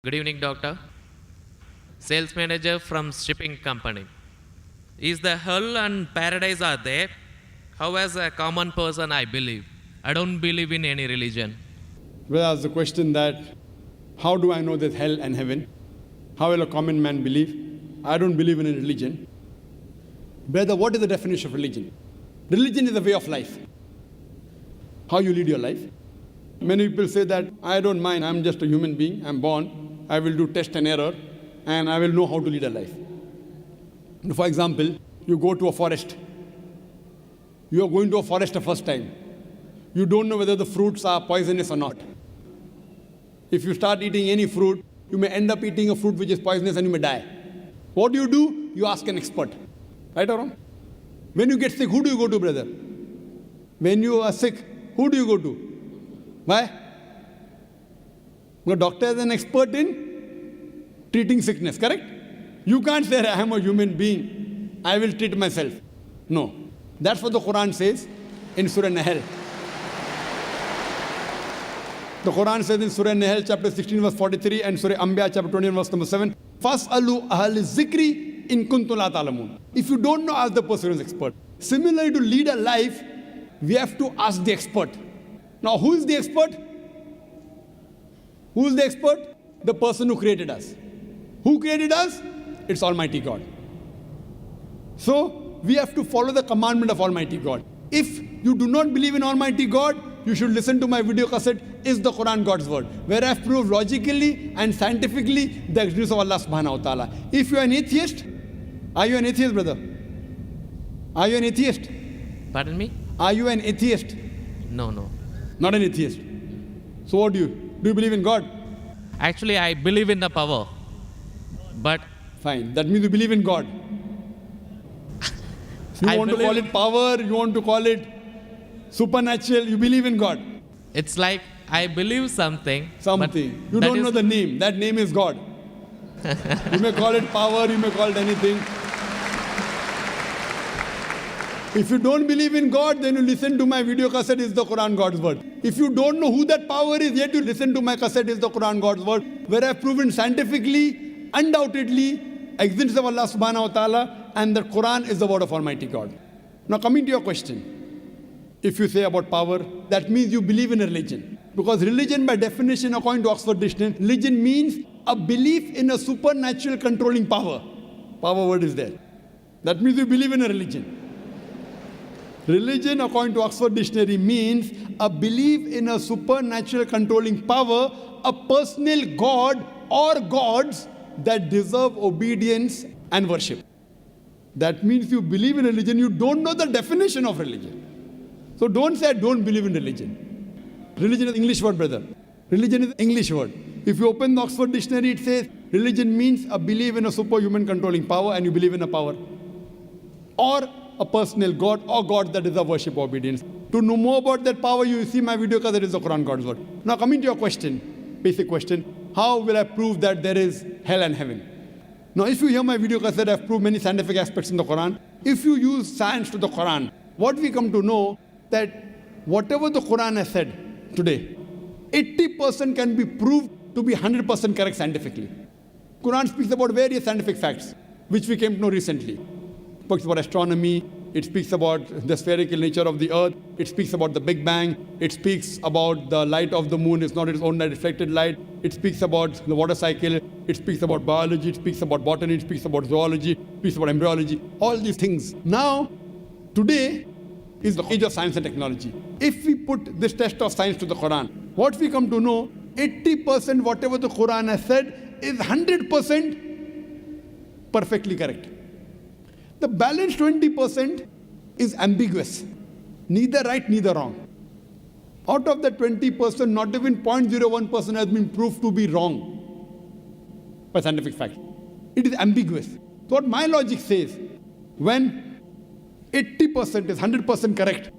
Good evening, doctor. Sales manager from shipping company. Is the hell and paradise are there? How as a common person I believe? I don't believe in any religion. Well, ask the question that, how do I know there's hell and heaven? How will a common man believe? I don't believe in a religion. Brother, what is the definition of religion? Religion is a way of life. How you lead your life. Many people say that, I don't mind, I'm just a human being, I'm born, I will do test and error, and I will know how to lead a life. For example, you go to a forest. You are going to a forest the first time. You don't know whether the fruits are poisonous or not. If you start eating any fruit, you may end up eating a fruit which is poisonous and you may die. What do? You ask an expert. Right or wrong? When you get sick, who do you go to, brother? When you are sick, who do you go to? Why? The doctor is an expert in treating sickness, correct? You can't say, I am a human being, I will treat myself. No. That's what the Quran says in Surah Nahl. The Quran says in Surah Nahl, chapter 16, verse 43, and Surah Anbiya, chapter 21, verse number 7, فَاسْأَلُوا أَهْلِ الذِّكْرِ إِن كُنتُمْ لَا تَعْلَمُونَ. If you don't know, ask the person who is expert. Similarly, to lead a life, we have to ask the expert. Now, who is the expert? Who is the expert? The person who created us. Who created us? It's Almighty God. So, we have to follow the commandment of Almighty God. If you do not believe in Almighty God, you should listen to my video cassette, Is the Quran God's Word? Where I have proved logically and scientifically the existence of Allah subhanahu wa ta'ala. If you are an atheist, are you an atheist, brother? Are you an atheist? Pardon me? Are you an atheist? No. Not an atheist. So what do you? Do you believe in God? Actually, I believe in the power. But Fine. That means you believe in God. You want to call it power, you want to call it supernatural, you believe in God. it's like I believe something. Something. but You that don't is- know the name. That name is God. You may call it power, you may call it anything. If you don't believe in God, then you listen to my video cassette, Is the Quran God's Word? If you don't know who that power is, yet you listen to my cassette, Is the Quran God's Word? Where I've proven scientifically, undoubtedly, existence of Allah subhanahu wa ta'ala, and the Quran is the word of Almighty God. Now coming to your question, if you say about power, that means you believe in a religion. Because religion by definition, according to Oxford Dictionary, religion means a belief in a supernatural controlling power. Power word is there. That means you believe in a religion. Religion, according to Oxford Dictionary, means a belief in a supernatural controlling power, a personal God or gods that deserve obedience and worship. That means you believe in religion, you don't know the definition of religion. So don't say, I don't believe in religion. Religion is English word, brother. Religion is English word. If you open the Oxford Dictionary, it says, religion means a belief in a superhuman controlling power, and you believe in a power. Or a personal God or God that deserve worship or obedience. To know more about that power, you see my video because it is the Quran God's Word. Now coming to your question, basic question, how will I prove that there is hell and heaven? Now if you hear my video cassette, I've proved many scientific aspects in the Quran. If you use science to the Quran, what we come to know that whatever the Quran has said today, 80% can be proved to be 100% correct scientifically. Quran speaks about various scientific facts, which we came to know recently. It speaks about astronomy, it speaks about the spherical nature of the earth, it speaks about the Big Bang, it speaks about the light of the moon is not its own reflected light, it speaks about the water cycle, it speaks about biology, it speaks about botany, it speaks about zoology, it speaks about embryology, all these things. Now, today is the age of science and technology. If we put this test of science to the Quran, what we come to know, 80% whatever the Quran has said is 100% perfectly correct. The balance 20% is ambiguous. Neither right, neither wrong. Out of the 20%, not even 0.01% has been proved to be wrong by scientific fact. It is ambiguous. So what my logic says, when 80% is 100% correct,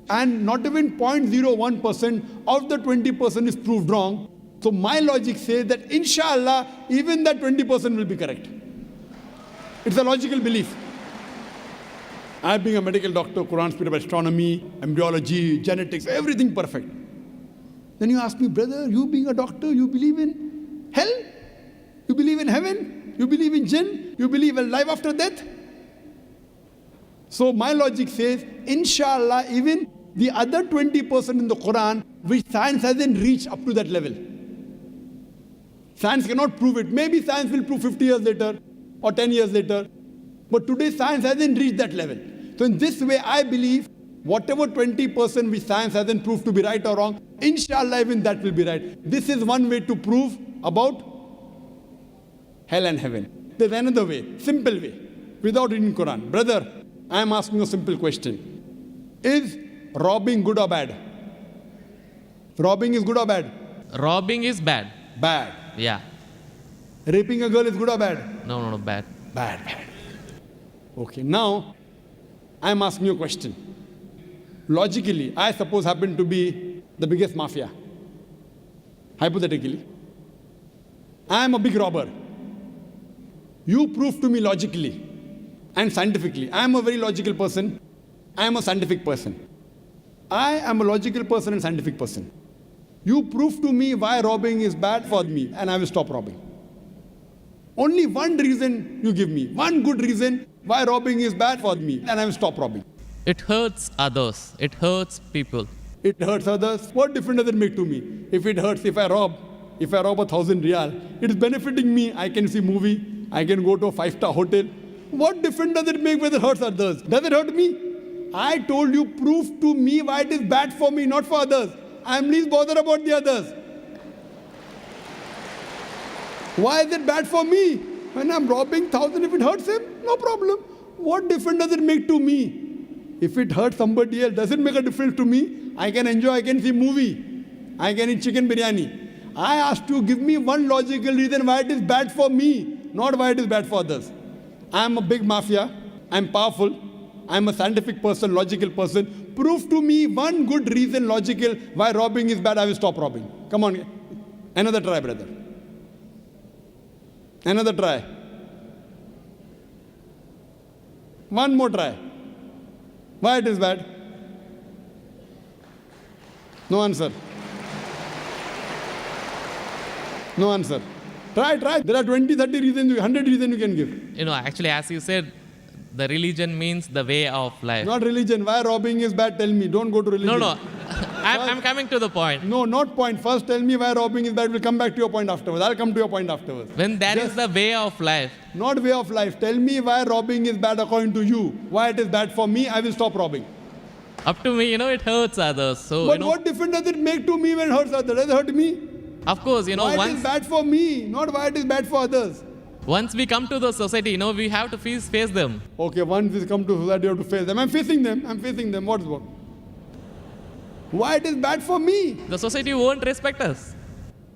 and not even 0.01% of the 20% is proved wrong, so my logic says that inshallah, even that 20% will be correct. It's a logical belief. I being a medical doctor, Quran speaks about astronomy, embryology, genetics, everything perfect. Then you ask me, brother, you being a doctor, you believe in hell? You believe in heaven? You believe in jinn? You believe in life after death? So my logic says, inshallah, even the other 20% in the Quran, which science hasn't reached up to that level. Science cannot prove it. Maybe science will prove 50 years later or 10 years later. But today science hasn't reached that level. So in this way, I believe whatever 20% which science hasn't proved to be right or wrong, inshallah even that will be right. This is one way to prove about hell and heaven. There's another way, simple way, without reading Quran. Brother, I am asking a simple question. Is robbing good or bad? Robbing is good or bad? Robbing is bad. Bad. Yeah. Raping a girl is good or bad? No, bad. Bad. Okay, now I am asking you a question. Logically, I suppose happen to be the biggest mafia. Hypothetically. I am a big robber. You prove to me logically and scientifically. I am a very logical person. I am a scientific person. I am a logical person and scientific person. You prove to me why robbing is bad for me and I will stop robbing. Only one reason you give me, one good reason why robbing is bad for me and I will stop robbing. It hurts others. It hurts people. It hurts others. What difference does it make to me? If it hurts, if I rob 1,000 riyal, it is benefiting me. I can see movie. I can go to a 5-star hotel. What difference does it make whether it hurts others? Does it hurt me? I told you, prove to me why it is bad for me, not for others. I am least bothered about the others. Why is it bad for me? When I'm robbing 1,000, if it hurts him, no problem. What difference does it make to me? If it hurts somebody else, does it make a difference to me? I can enjoy, I can see movie. I can eat chicken biryani. I asked you, give me one logical reason why it is bad for me, not why it is bad for others. I am a big mafia. I am powerful. I am a scientific person, logical person. Prove to me one good reason, logical, why robbing is bad. I will stop robbing. Come on. Another try, brother. Another try. One more try. Why it is bad? No answer. No answer. Try. There are 20, 30 reasons, 100 reasons you can give. Actually, as you said, the religion means the way of life. Not religion. Why robbing is bad? Tell me. Don't go to religion. No. I'm coming to the point. No, not point. First tell me why robbing is bad. We'll come back to your point afterwards. I'll come to your point afterwards. When that is the way of life. Not way of life. Tell me why robbing is bad according to you. Why it is bad for me, I will stop robbing. Up to me, it hurts others. So, but what difference does it make to me when it hurts others? Does it hurt me? Of course, why it is bad for me, not why it is bad for others. Once we come to the society, we have to face them. Okay, once we come to society, you have to face them. I'm facing them. What's what? Why it is bad for me? The society won't respect us.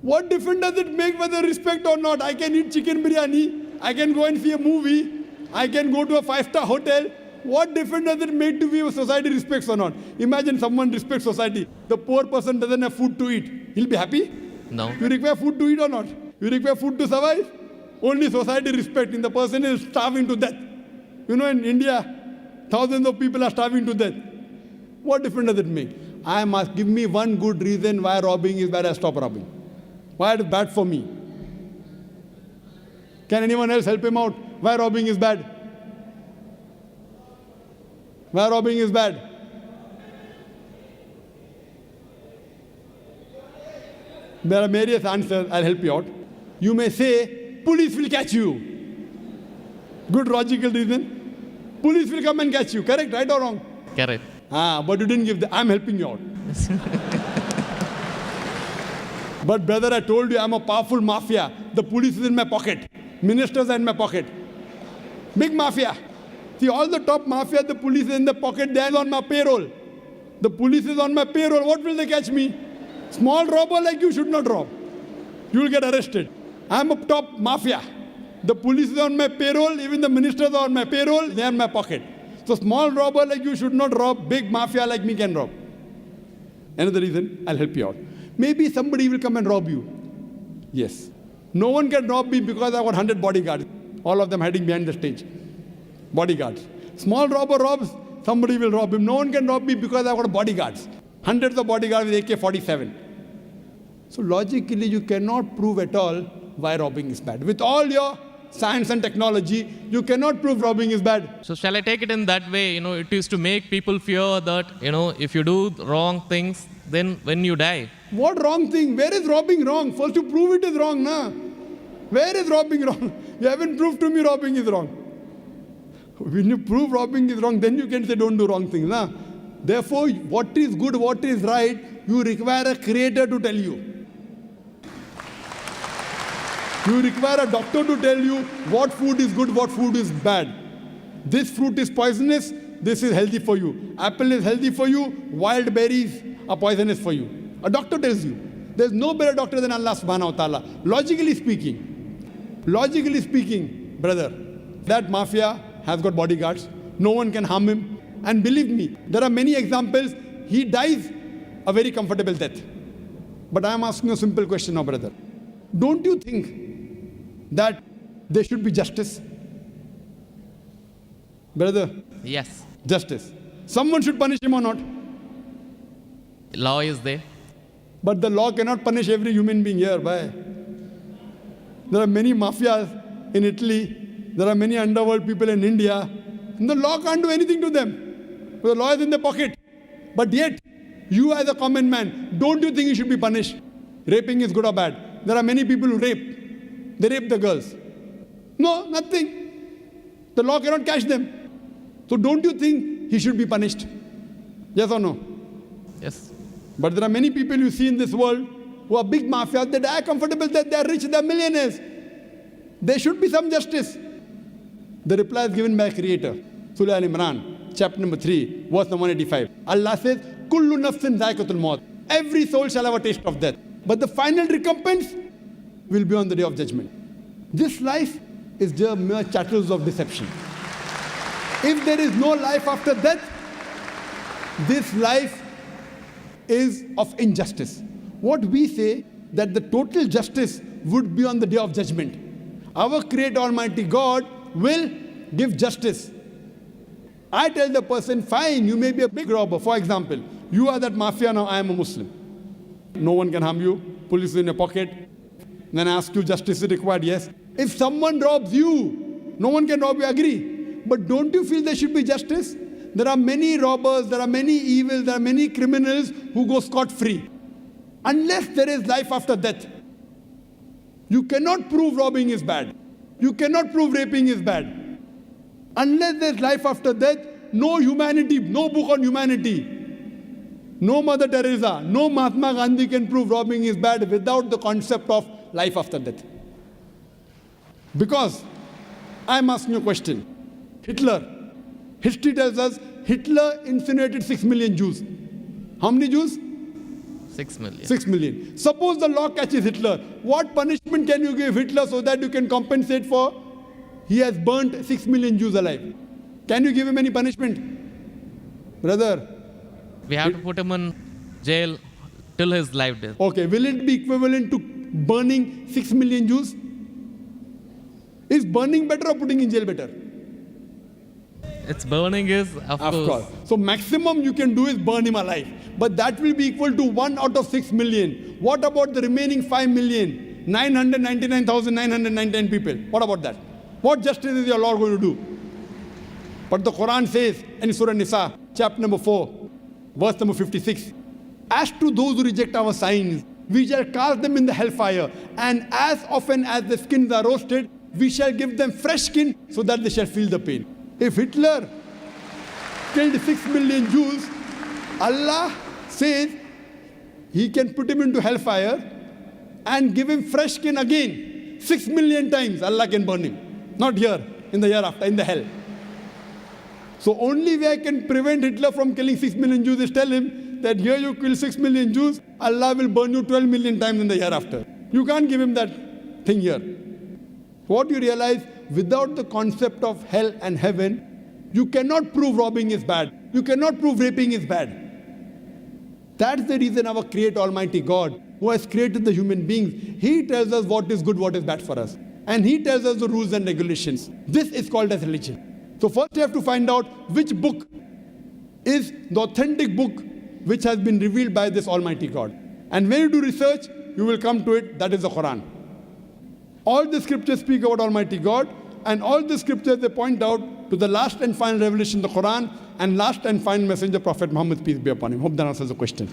What difference does it make whether respect or not? I can eat chicken biryani. I can go and see a movie. I can go to a 5-star hotel. What difference does it make to me if society respects or not? Imagine someone respects society. The poor person doesn't have food to eat. He'll be happy? No. You require food to eat or not? You require food to survive? Only society respecting. The person is starving to death. In India, thousands of people are starving to death. What difference does it make? I must give me one good reason why robbing is bad. I stop robbing. Why it is bad for me? Can anyone else help him out? Why robbing is bad? Why robbing is bad? There are various answers. I'll help you out. You may say, police will catch you. Good logical reason. Police will come and catch you. Correct, right or wrong? Correct. But you didn't give the... I'm helping you out. But brother, I told you I'm a powerful mafia. The police is in my pocket. Ministers are in my pocket. Big mafia. See, all the top mafia, the police is in the pocket. They are on my payroll. The police is on my payroll. What will they catch me? Small robber like you should not rob. You will get arrested. I'm a top mafia. The police is on my payroll. Even the ministers are on my payroll. They are in my pocket. So small robber like you should not rob. Big mafia like me can rob. Another reason, I'll help you out. Maybe somebody will come and rob you. Yes. No one can rob me because I've got 100 bodyguards. All of them hiding behind the stage. Bodyguards. Small robber robs, somebody will rob him. No one can rob me because I've got bodyguards. Hundreds of bodyguards with AK-47. So logically, you cannot prove at all why robbing is bad. With all your science and technology, you cannot prove robbing is bad. So shall I take it in that way? It is to make people fear that, if you do wrong things, then when you die. What wrong thing? Where is robbing wrong? First you prove it is wrong, na? Where is robbing wrong? You haven't proved to me robbing is wrong. When you prove robbing is wrong, then you can say don't do wrong things, na? Therefore, what is good, what is right, you require a creator to tell you. You require a doctor to tell you what food is good, what food is bad. This fruit is poisonous, this is healthy for you. Apple is healthy for you, wild berries are poisonous for you. A doctor tells you. There's no better doctor than Allah subhanahu wa ta'ala. Logically speaking, brother, that mafia has got bodyguards. No one can harm him. And believe me, there are many examples. He dies a very comfortable death. But I am asking you a simple question now, brother. Don't you think that there should be justice? Brother? Yes. Justice. Someone should punish him or not? Law is there. But the law cannot punish every human being here. Why? There are many mafias in Italy. There are many underworld people in India. And the law can't do anything to them. The law is in their pocket. But yet, you as a common man, don't you think you should be punished? Raping is good or bad? There are many people who rape. They rape the girls. No, nothing. The law cannot catch them. So don't you think he should be punished? Yes or no? Yes. But there are many people you see in this world who are big mafias. They die comfortable, that they are rich, they are millionaires. There should be some justice. The reply is given by a creator. Surah Al-Imran, chapter number 3, verse number 185. Allah says, Kullu nafsin zaikatul maut. Every soul shall have a taste of death. But the final recompense will be on the day of judgment. This life is just mere chattels of deception. If there is no life after death, this life is of injustice. What we say, that the total justice would be on the day of judgment. Our Creator Almighty God will give justice. I tell the person, fine, you may be a big robber. For example, you are that mafia, now I am a Muslim. No one can harm you. Police is in your pocket. Then I ask you, justice is required? Yes. If someone robs you, no one can rob you, agree. But don't you feel there should be justice? There are many robbers, there are many evils, there are many criminals who go scot-free. Unless there is life after death, you cannot prove robbing is bad. You cannot prove raping is bad. Unless there is life after death, no humanity, no book on humanity, no Mother Teresa, no Mahatma Gandhi can prove robbing is bad without the concept of life after death. Because I am asking you a question. History tells us Hitler incinerated 6 million Jews. How many Jews? 6 million. 6 million. Suppose the law catches Hitler. What punishment can you give Hitler so that you can compensate for? He has burnt 6 million Jews alive. Can you give him any punishment? Brother. We have to put him in jail till his life death. Okay, will it be equivalent to burning 6 million Jews? Is burning better or putting in jail better? It's burning is, of course. So maximum you can do is burn him alive. But that will be equal to 1 out of 6 million. What about the remaining 5,999,999 people? What about that? What justice is your Lord going to do? But the Quran says in Surah Nisa, chapter number 4, verse number 56, as to those who reject our signs, we shall cast them in the hellfire, and as often as the skins are roasted, we shall give them fresh skin so that they shall feel the pain. If Hitler killed 6 million Jews, Allah says He can put him into hellfire and give him fresh skin again. 6 million times Allah can burn him. Not here, in the hereafter, in the hell. So only way I can prevent Hitler from killing 6 million Jews is tell him that here you kill 6 million Jews, Allah will burn you 12 million times in the hereafter. You can't give him that thing here. What you realize, without the concept of hell and heaven, you cannot prove robbing is bad. You cannot prove raping is bad. That's the reason our Creator Almighty God, who has created the human beings, He tells us what is good, what is bad for us. And He tells us the rules and regulations. This is called as religion. So first you have to find out which book is the authentic book which has been revealed by this Almighty God. And when you do research, you will come to it, that is the Quran. All the scriptures speak about Almighty God, and all the scriptures they point out to the last and final revelation, the Quran, and last and final messenger, Prophet Muhammad, peace be upon him. Hope that answers the question.